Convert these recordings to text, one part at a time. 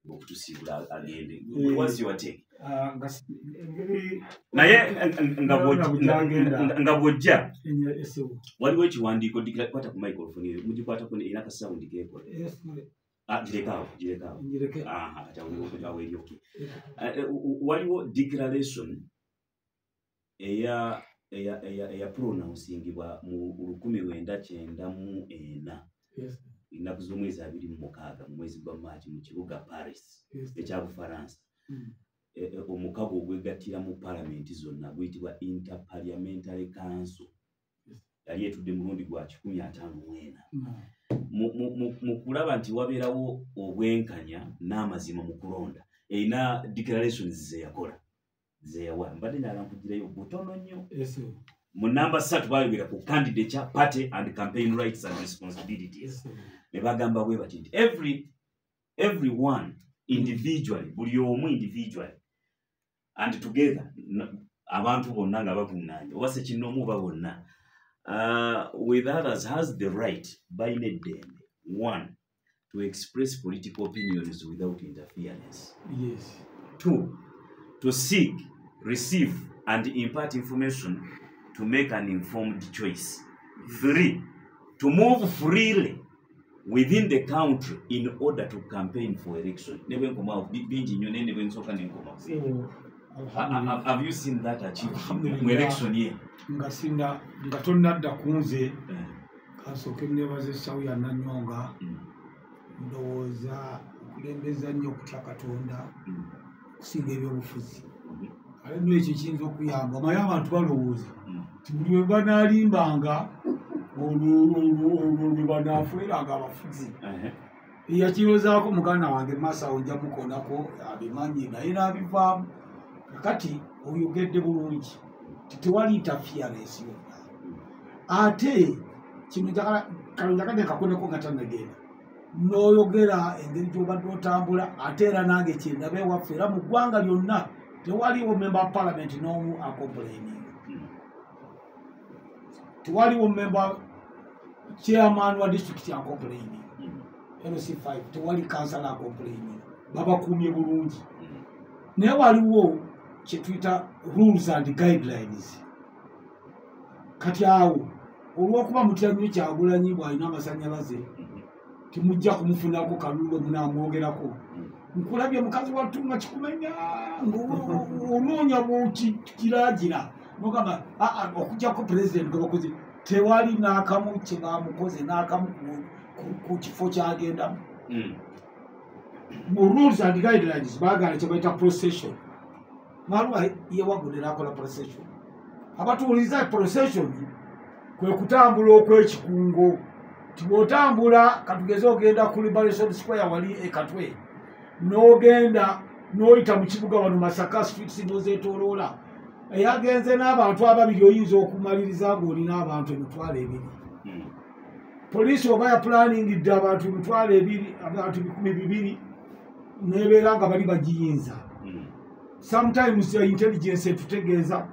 okutusibula agende. What's your take? naye nga bwojja waliwo ekiwandiiko kwata ku microphone mugikwatako erina sound keekola. Girekawo. Waliwo declaration eya pronouncingibwa mu 1994 ennaku z'omwezi 26 mu mwezi gwa Maachi mu kibuga Paris ekya Bufaransa. Omukago ogwegattira mu palamenti zonna guyitibwa Interparliamentary Council. Yali etudde mulundi gwa 154 mu kulaba nti wabeerawo obwenkanya n'amazima mu kulonda. Erina declarations zeyakola zeyawa mbadde nalampugireyo butono nnyo. Mu namba 3 bayogera ku candidature, party and campaign rights and responsibilities. Ne bagamba bwe bati nti everyone individually, buli omu individually and together, abantu bonna nga bakuŋŋaanye oba sekinoomu ba bonna, with others has the right by neddembe, 1, to express political opinions without interference. 2, to seek, receive and impart information to make an informed choice. 3, to move freely within the country in order to campaign for election. Have you seen that achieved in election here? Ngasinda ngatonadda kunze kasoke nebaze sawu ya Nanyonga ndowooza okulembeza nnyo okutya Katonda kusinga ebyobufuzi. Ale nno ekyo kiyinza okuyamba maye abantu balowooza nti buli we banaalimbanga olwo banaafuiranga abafuzi. Yakiroozaako muganda wange Masawo nja mukonako abimanyi naye n'abivaamu. Kakati oyogedde bulungi tewali interference yonna. Ate kino njagala kakoneko nga tannagenda n'oyogera engeri gy'obadde otambula ate era nange kyendaba ewaffe era mu ggwanga lyonna tewaliwo member of parliament n'omu acomplaining. Tewaliwo member chairman wa district acomplaining. LC5 tewali councillor acomplaining. Babakuumye bulungi. Naye waliwo kyetuyita rules and guidelines. Kati awo olw'okuba mutya nnyo Kyagulanyi bw'alina amasannyalaze timujja kumufunako kalulu munaamwogerako. Nkulabye mukazi wattu nga kikumenya ng'onoonya bw'okiraagira nogamba okugjako president gwe bakozi tewali n'akamu kye baamukoze n'akamu ku kifo kyagendamu. Mu rules and guidelines baagala kye bayita procession. Maluwa yewagudde akola procession. Abatuwuliza procession kwe kutambula okw'ekikungo. Tibwotambula katugeze ogenda ku Liberation Square wali Katwe n'ogenda n'oyita mu kibuga wano Masaka streets n'ozeetooloola. Eyagenze n'abantu ababiri oyinza okumaliriza ng'olina abantu 2,000. Poliisi oba yaplaningidde abantu 2,000 abantu 2,000 n'ebeera nga bali bagiyinza. Sometimes the intelligence etutegeeza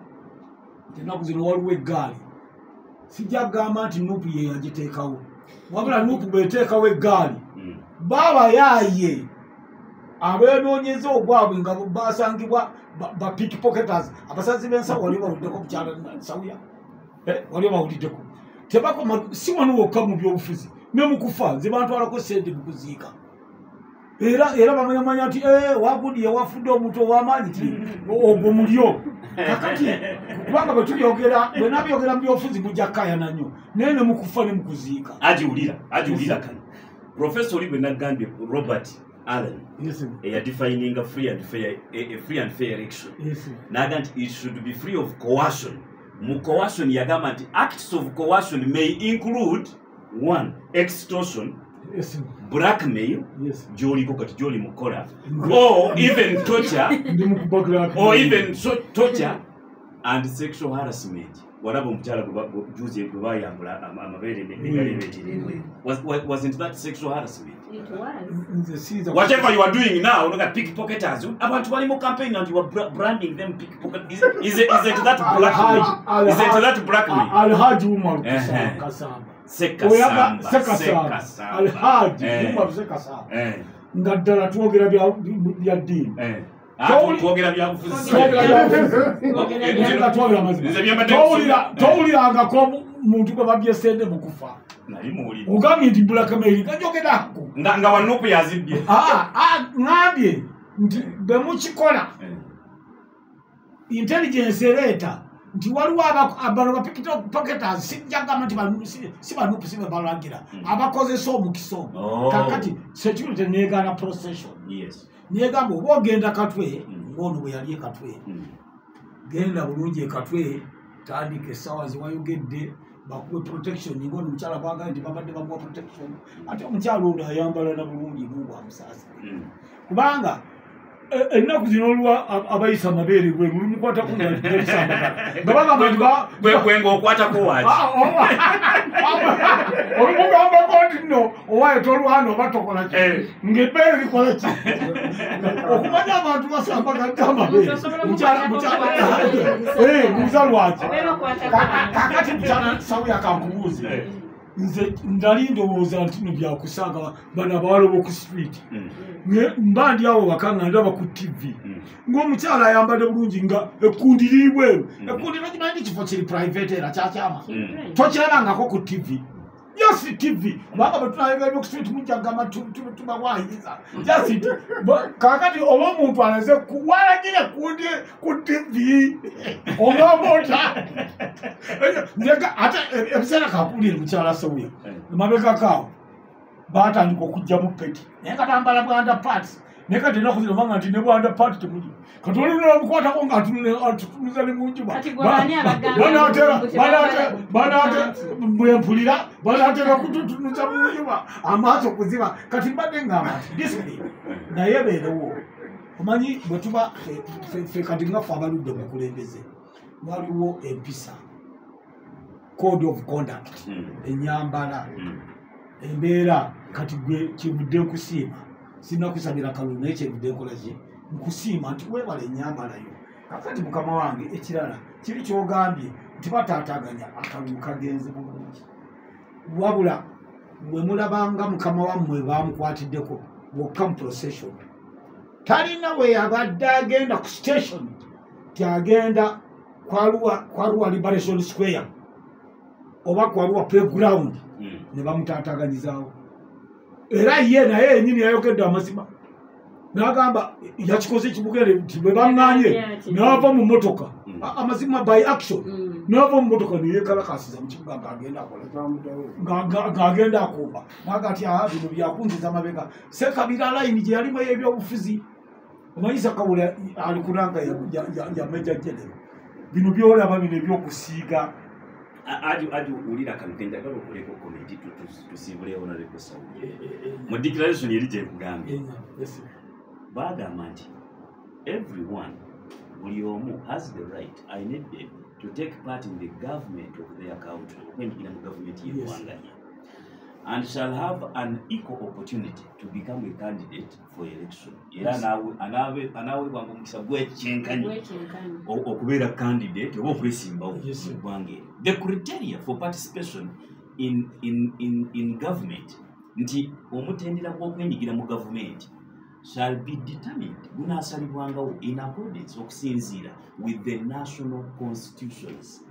ennaku zino waliwo eggaali. Sijja kugamba nti Nuupu ye yagiteekawo. Wabula Nuupu bw'eteekawo eggaali baabayaaye abeenoonyeza ogwabwe nga basangibwa ba pickpocketers. Abasazi b'ensawo wali bawuliddeko bukyala nsawuya wali bawuliddeko. Tebakoma si wano wokka mu byobufuzi ne mu kufa nze bantwalako ssente mu kuziika. Era bamanya nti wagudi yawafudde omuntu ow'amaanyi ti ogwo mulyo. Kakati kubanga bwe tubyogera bwe nabyogera mu byobufuzi mujja kkaayana nnyo naye ne mu kufa ne mu kuziika. Agiwulira kale. Professor oli bwe nagambye Robert Allen defining a free and fair election. Naga nti it should be free of coercion. Mu coercion yagamba nti acts of coercion may include 1. Extortion, blackmail, Joliko kati Joli mukola, or even torture, and sexual harassment. Whatever wasn't that sexual harassment? It was. Whatever you are doing now, look at pickpocketers. About one more campaign and you are branding them pickpocket. Is it that blackmail? Is it that blackmail? Alhaji Umar Kasamba. Sekasamba. Alhaji Umar Sekasamba. nga ddala twogera bya ddiini twogera byabufuzi towulirangako muntu gwe babye sente mu kufa ogambye nti Blackmail gajogerako nga wanupu yazibbye ŋambye nti bwe mukikola intelligence ereeta nti waliwo bano bapaketers sijjagamba nti si banupu si bebalagira abakozesa omukisa ogwo kakati security neegaana procession negamba oba ogenda Katwe ng'ono bwe yali Katwe genda bulungi Katwe tandika essaawa zewayogedde bakuwe protection ng'ono omukyala baagala nti babadde bamuwa protection ate omukyala ono ayambala na bulungi Mungu amusaasi kubanga ennaku zino olwa abayisa amabeere gwe lumukwatako gwenga okwatako waki olumugambako nti nno owaye tolwana oba tokola ki ng'ebbeere likola ki okumanya abantu basambagatta amabeere muza lwaki kakati mukyala sawu yakankubuuze nze ndali ndowooza nti no byakusanga bano abawala b'oku street mba ndi awo waka nga ndaba ku TV ng'omukyala ayambadde bulungi nga ekkundi liibweru ekkundi nokimanyi nti kifo kiri private era kyakyama tokirabangako ku TV just TV kubanga bwe tunayega ebyoku street mujja gamba tubawaayiriza just kakati oba omuntu alaze walagire ekkundi ku TV obamoota ate ebiseera kakuulire mukyala Sawuya emabegakaawo baatandika okugjamu peti naye nga bambala bwanda parts naye kati ennaku zino banga nti ne bwanda party temuli kati olulala mukwatako nga atutumiza ne mu njuba banaate bwempulira banaatera kututumiza mu njuba amaaso kuziba kati mbadde ngamba nti discipline naye beerewo omanyi bwe tuba ffe kati ngaffe abaludde mukulembeze waliwo empisa code of conduct enyambala embeera kati gwe kivudde nkusiima sina kusabira kalulu naye kyevudde nkolaki nkusiima nti weebala enyambalayo kakati mukama wange ekirala kiri kyogambye nti bataataganya akalulu kagenze bulungi wabula bwe mulabanga mukama wammwe bamukwatiddeko bwokka mu procession talina we yabadde agenda ku station tyagenda kwaluwa liberation square oba kwaluwa playground ne bamutaataganyizaawo era ye naye yenyini yayogedde amazima n'agamba yakikoze ekibugere nti bwe baŋŋaanye n'ava mu motoka amazima by action n'ava mu motoka neyekalakasiza mu kibuga ng'agenda akumba naga ati bino byakunziza amabega sekabira layini gye yalimu ebyobufuzi omanyisa kawula ali kunanga ya meja genero bino byolaba bino ebyokusiiga aju ulira kankenjagala okuleka komenti tusibulewo naleko Sawuya mu declaration yeri gyekugambye bagamba nti everyone buli omu has the right I need them to take part in the government of their country okwenyigira mu gavumenti y'eggwanga and shall have an equal opportunity to become a candidate for election era anaweebwanga omukisa gwekyenkanyi okubeera candidate oba okwesimbawo eggwanga eryo the criteria for participation in government nti omutendera gw'okwenyigira mu gavumenti shall be determined gunaasalibwangawo in accordance okusinziira with the national constitutions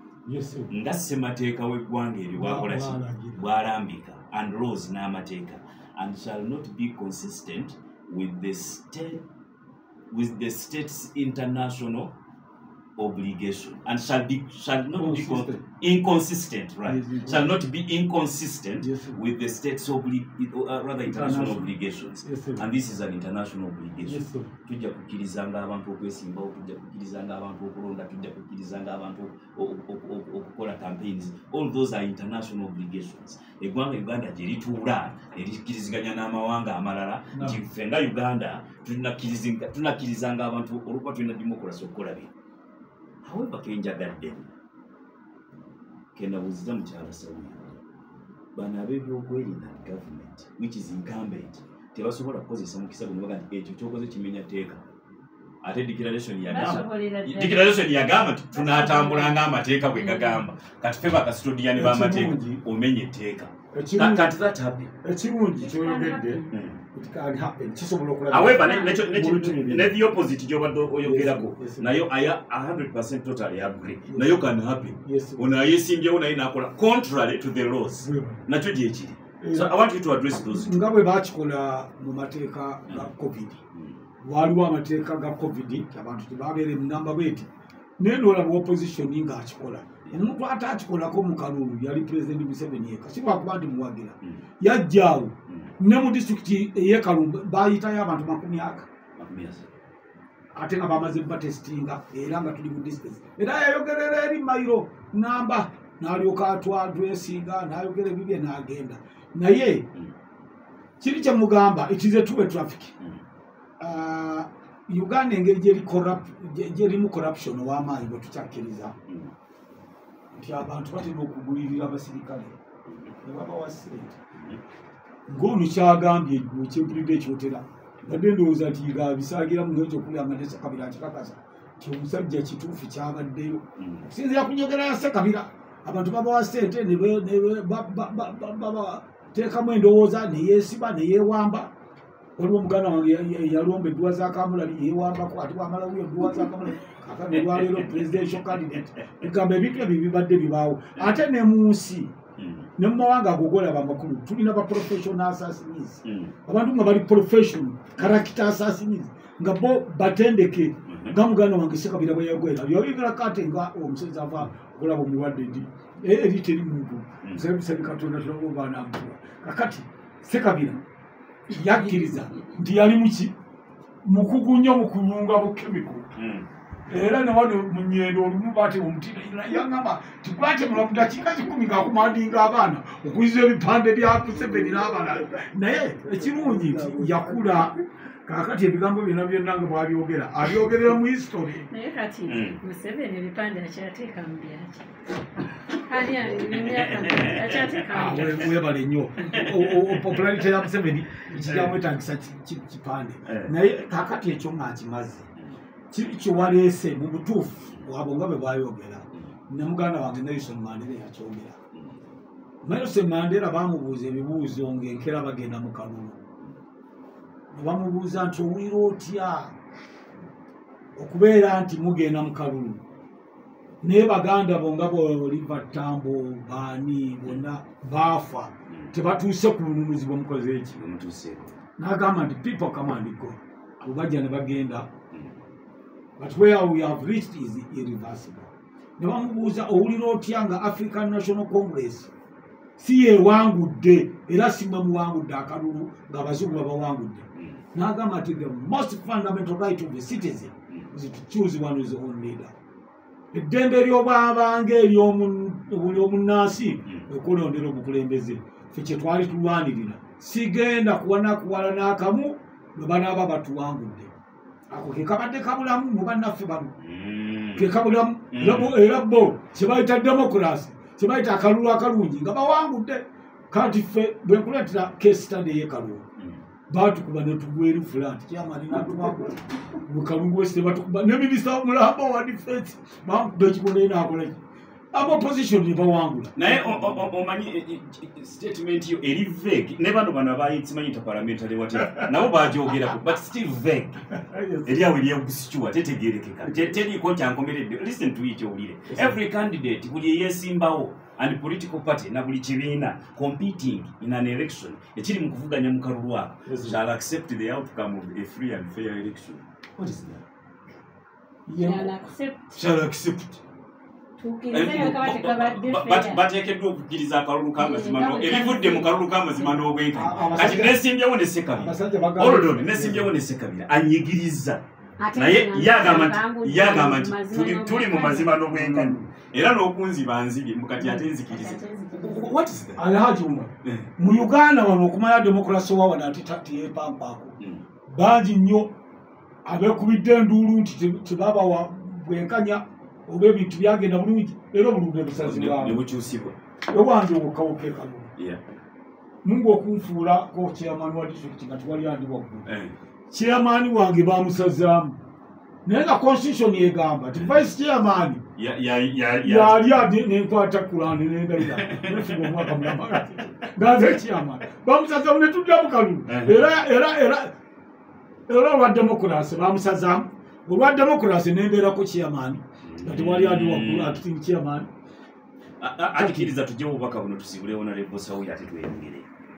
nga ssemateeka w'eggwanga eryo bwakolaki bwalambika and laws n'amateeka and shall not be consistent with the state's international obligation and shall not be inconsistent, right? Shall not be inconsistent with the state's international obligations. And this is an international obligation. Tujja kukirizanga abantu okwesimbawo, tujja kukirizanga abantu okulonda, tujja kukirizanga abantu okukola campaigns. All those are international obligations. Eggwanga Uganda gye lituula erikiriziganya n'amawanga amalala nti ffe nga Uganda tunakirizanga abantu olwokuba tulina democracy okukola bino. However, kenjagadde kenabuuziza mukyala Sawuya bano ab'ebyokwerinda government which is incumbent tebasobola kukozesa mukisa guno baga nti ekyo kyokoze kimenya tteeka ate declaration yagamba nti tunaatambulanga amateeka bwe gagamba kati ffe bakasitodiyani b'amateeka omenye etteeka kati that happen ekirungi kyoyogedde it can happen kisobola okulaba however ne the opposite jobadde oyogerako nayo I 100% totally agree nayo can happen ono ayesimbyewo naye nakola contrary to the laws nakyo gyekiri so I want you to address those nga bwe bakikola mu mateeka ga covid waliwo amateeka ga covid abantu tebabeere munamba bweti naye nolaba opposition ngaakikola omuntu atakikolako mu kalulu yali president Museveni yeka si lwakuba nti muwagira yajjaawo ne mu disitulikiti ey'ekalulu bayitayo abantu 100 ate nga bamaze batestinga era nga tuli mu distance era yayogerera eri mayiro namba n'alyoka atwadwesinga n'ayogera ebibye n'agenda naye kiri kye mugamba it is a two-way traffic Uganda engeri gyerimu corruption ow'amaanyi bwe tukyakkiriza nti abantu batera okugulirira abasirikale ne babawa ssente ng'ono kyagambye ekyempulidde ekyotera badde ndowooza nti bisagiramu ng'ekyokulya nga Ssekabira akikakasa nti omusajja kituufu kyabaddeyo okusinziira ku njogera ya Ssekabira abantu babawa ssente babateekamu endowooza neyeesiba neyeewamba waliwo omuganda wange yalomba edduwa za Kamulali yeewambako ate bwamalawo edduwa za Kamulali kakati olwaleero presidential candidate egamba ebintu ebyo bibadde bibaawo ate ne mu nsi ne mu mawanga agogolaba amakulu tulina ba professional assassins abantu nga bali professional character assassins nga bo batendeke nga muganda wange Ssekabira bwe yagwera yoyigala kate nga omusezi ava okulaba omulwadde ndi eri teri muntu musabisani Katonda tulaba namutuwa kakati Ssekabira yakkiriza nti yali muki mukugu nnyo mu kuyunga bukemiko era ne wano mu nnyendo olumu baate omutina yaŋŋamba tikwatemula mu dakiika 10 ng'akumandinga abaana okuyiza ebipande bya Museveni n'abalala naye ekirungi nti yakula kakati ebigambo byonna byonna nga bwabyogera abyogerera mu history naye kati Museveni ebipande akyateeka mu byaki webale nnyo popularity ya Museveni kijamwetagisa kipande naye kakati ekyo ng'akimaze kiri kyewaleese mu butuufu bwabo nga bwe bwayogera ne muganda wange Nelson Mandela yakyogera Nelson Mandela bamubuuza ebibuuzo ng'enkera bagenda mu kalulu ne bamubuuza nti owulira otya okubeera nti mugenda mu kalulu naye baganda bo nga Oliver Tambo baani bonna baafa tebatuuse ku lununuzi bwemukoze eki n'agamba nti people come and go abo bajja ne bagenda but where we have reached is irreversible ne bamubuuza owulira otya nga African National Congress si yeewangudde era si mwe muwangudde akalulu ng'abazungu babawangudde n'agamba nti the most fundamental right of the citizen is to choose one who's own leader eddembe ly'obwabanga buli omunnansi okulondera obukulembeze ffe kye twali tulwanirira sigenda kuwanakuwala n'akamu lwe banaaba batuwangudde ako ke kabadde kabulamu mu bannaffe bano ke kabulamu era bo kye bayita demokrasi kye bayita akalulu akalungi nga bawangudde kati ffe bwe nkuleetera case study ey'ekalulu batukuba ne tugwa eri flat kyamani natuwangula bukalungu wese batukuba ne minisita w'omulambo wa defense bamukudde ekikonaye n'akolaki aba opposition ne bawangula naye omanyi statement yo eri vague ne bano abayitsimanyita parliamentary whatever nabo bajyogerako but still vague eri awo eryegusikiwa tetegerekeka teriiko kyankomeredde listen to it owulire every candidate buli eyeesimbawo and political party na buli kibiina competing in an election ekiri mu kuvuganya mu kalulu ako shall accept the outcome of a free and fair election. What is that? Shall accept bateekeddwa okukkiriza akalulu k'amazima ebivudde mu kalulu k'amazima n'obwenkanya kati nesimbyewo ne Ssekabira olodoni nesimbyewo ne Ssekabira anyigiriza naye yagamba nti tuli mu mazima n'obwenkanya era n'okunziba nzibye mukati ate nzikiriza. What is that? Alhaji Umar mu Uganda wano okumala demokrasi wa wana ati yepampaako bangi nnyo abekubidde enduulu nti tebabawa bwenkanya oba ebintu byagenda bulungi era obulungi obusazibwamu ne bukyusibwa ewange okawuka ekalulu mungu okunfuula ko chairman wa district nga twali andi waggulu chairman wange bamusazaamu naye nga constitution yegamba ti vice chairman yali nenkwata kulani nendaira nefuga omwaka mulamba ngaze chairman bamusaza ne tudda mukalu era olwa democracy bamusaza olwa democracy nembera ku chairman kati wali adi waggulu acting chairman akikiriza tujje obubaka buno tusibulewo na lebo sawu yate tweyongere